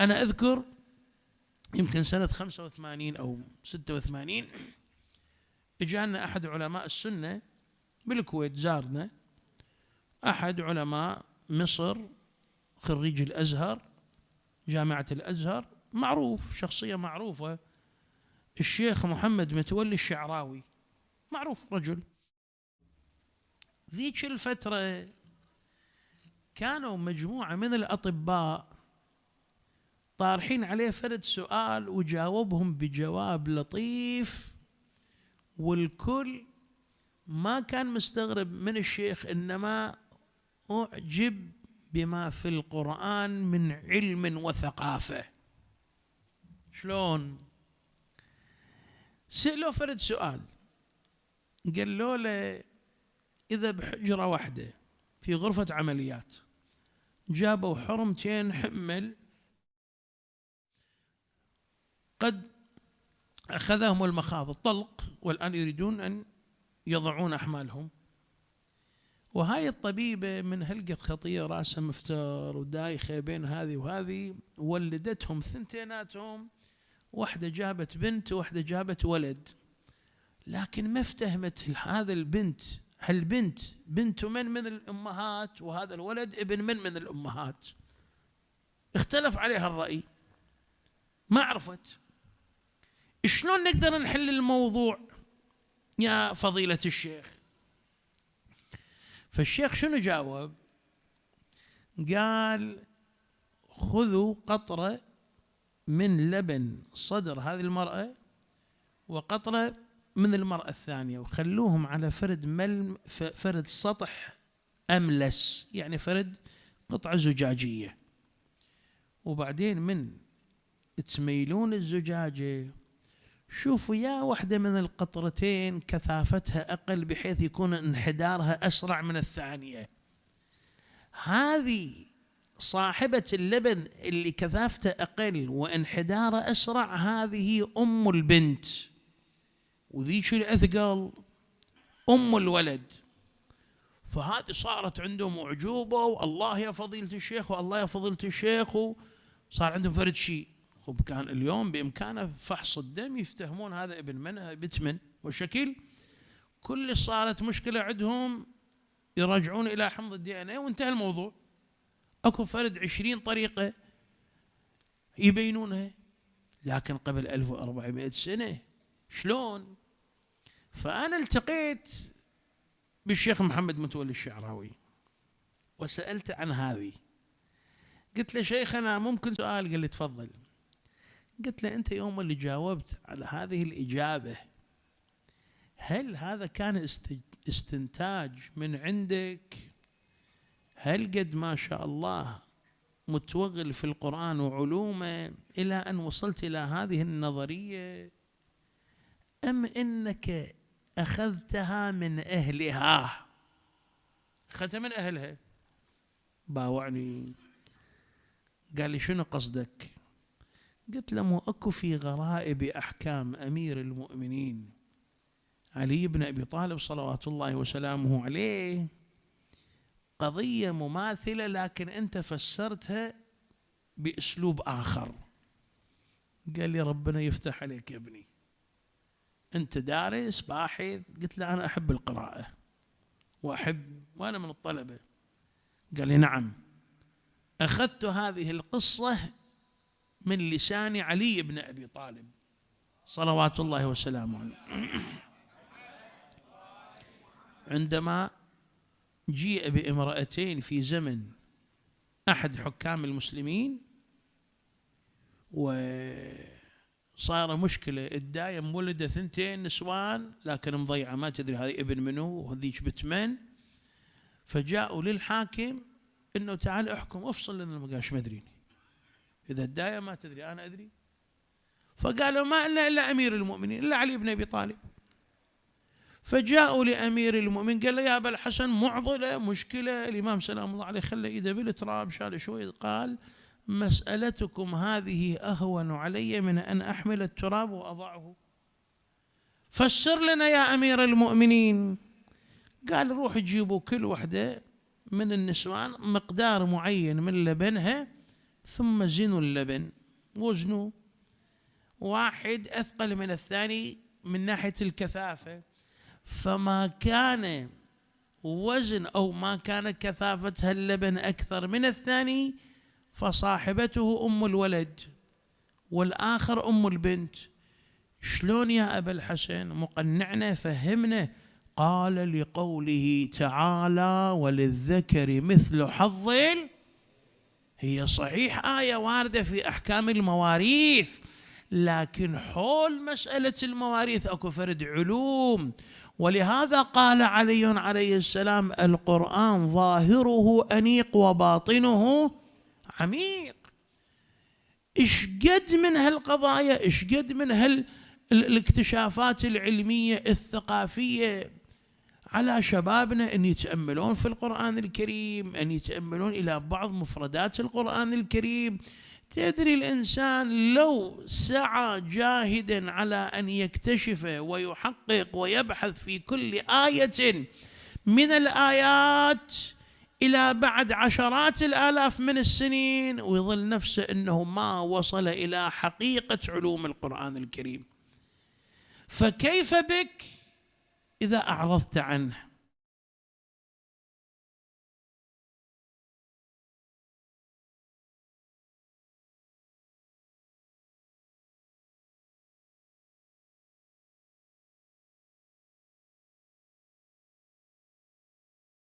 أنا أذكر يمكن سنة 85 أو 86 إجانا أحد علماء السنة بالكويت، زارنا أحد علماء مصر خريج الأزهر، جامعة الأزهر، معروف، شخصية معروفة، الشيخ محمد متولي الشعراوي، معروف رجل. ذيك الفترة كانوا مجموعة من الأطباء طارحين عليه فرد سؤال وجاوبهم بجواب لطيف، والكل ما كان مستغرب من الشيخ، إنما أعجب بما في القرآن من علم وثقافة. شلون؟ سألوا فرد سؤال، قالوا له إذا بحجرة واحدة في غرفة عمليات جابوا حرمتين حمل قد أخذهم المخاض الطلق والآن يريدون أن يضعون أحمالهم، وهاي الطبيبة من هلقة خطية راسها مفتر ودايخة بين هذه وهذه، ولدتهم ثنتيناتهم، واحدة جابت بنت وواحدة جابت ولد، لكن ما افتهمت هذا البنت، هالبنت بنت من الأمهات، وهذا الولد ابن من الأمهات، اختلف عليها الرأي، ما عرفت. شلون نقدر نحل الموضوع يا فضيلة الشيخ؟ فالشيخ شنو جاوب؟ قال خذوا قطرة من لبن صدر هذه المرأة وقطرة من المرأة الثانية وخلوهم على فرد سطح أملس، يعني فرد قطعة زجاجية، وبعدين من تميلون الزجاجة شوفوا يا واحدة من القطرتين كثافتها أقل بحيث يكون انحدارها أسرع من الثانية، هذه صاحبة اللبن اللي كثافته أقل وانحداره أسرع، هذه أم البنت، وذيك الأثقل أم الولد. فهذه صارت عندهم أعجوبة، والله يا فضيلة الشيخ، والله يا فضيلة الشيخ، وصار عندهم فرد شيء. خب كان اليوم بإمكانه فحص الدم يفتهمون هذا ابن من بنت من وشكل، كل صارت مشكلة عندهم يرجعون إلى حمض الدي ان اي وانتهى الموضوع. أكو فرد 20 طريقة يبينونها، لكن قبل 1400 سنة شلون؟ فأنا التقيت بالشيخ محمد متولي الشعراوي وسألت عن هذه، قلت له شيخنا ممكن سؤال؟ قال لي تفضل. قلت له أنت يوم اللي جاوبت على هذه الإجابة هل هذا كان استنتاج من عندك؟ هل قد ما شاء الله متوغل في القرآن وعلومه إلى أن وصلت إلى هذه النظرية، أم إنك أخذتها من أهلها؟ أخذتها من أهلها. باوعني، قال لي شنو قصدك؟ قلت له مو أكو في غرائب أحكام أمير المؤمنين علي بن أبي طالب صلوات الله وسلامه عليه قضية مماثلة، لكن أنت فسرتها بأسلوب آخر. قال لي ربنا يفتح عليك يا ابني، أنت دارس باحث. قلت له أنا أحب القراءة وأنا من الطلبة. قال لي نعم، أخذت هذه القصة من لسان علي بن أبي طالب صلوات الله وسلامه عليه عندما جيء بامرأتين في زمن أحد حكام المسلمين، وصار مشكلة، الدايم ولد 2 نسوان لكن مضيعة، ما تدري هذه ابن منو وهذيك بنت من، فجاءوا للحاكم إنه تعال احكم افصل لنا المقاش، ما أدري إذا الداية ما تدري أنا أدري. فقالوا ما إلا أمير المؤمنين، إلا علي بن أبي طالب. فجاءوا لأمير المؤمنين قال له يا أبا الحسن معضلة مشكلة، الإمام سلام الله عليه خلى إيده بالتراب شال شوي، قال مسألتكم هذه أهون علي من أن أحمل التراب وأضعه، فسر لنا يا أمير المؤمنين. قال روح جيبوا كل وحدة من النسوان مقدار معين من لبنها ثم زنوا اللبن، وزنوا، واحد أثقل من الثاني من ناحية الكثافة، فما كان وزن أو ما كان كثافة اللبن أكثر من الثاني فصاحبته أم الولد والآخر أم البنت. شلون يا أبا الحسن؟ مقنعنا، فهمنا. قال لقوله تعالى وللذكر مثل حظ. هي صحيح آية واردة في أحكام المواريث، لكن حول مسألة المواريث أكو فرد علوم، ولهذا قال علي عليه السلام القرآن ظاهره أنيق وباطنه عميق. إشقد من هالقضايا، إشقد من الاكتشافات العلمية الثقافية على شبابنا أن يتأملون في القرآن الكريم، أن يتأملون إلى بعض مفردات القرآن الكريم. تدري الإنسان لو سعى جاهدا على أن يكتشف ويحقق ويبحث في كل آية من الآيات إلى بعد عشرات الآلاف من السنين، ويظل نفسه أنه ما وصل إلى حقيقة علوم القرآن الكريم. فكيف بك إذا أعرضت عنه؟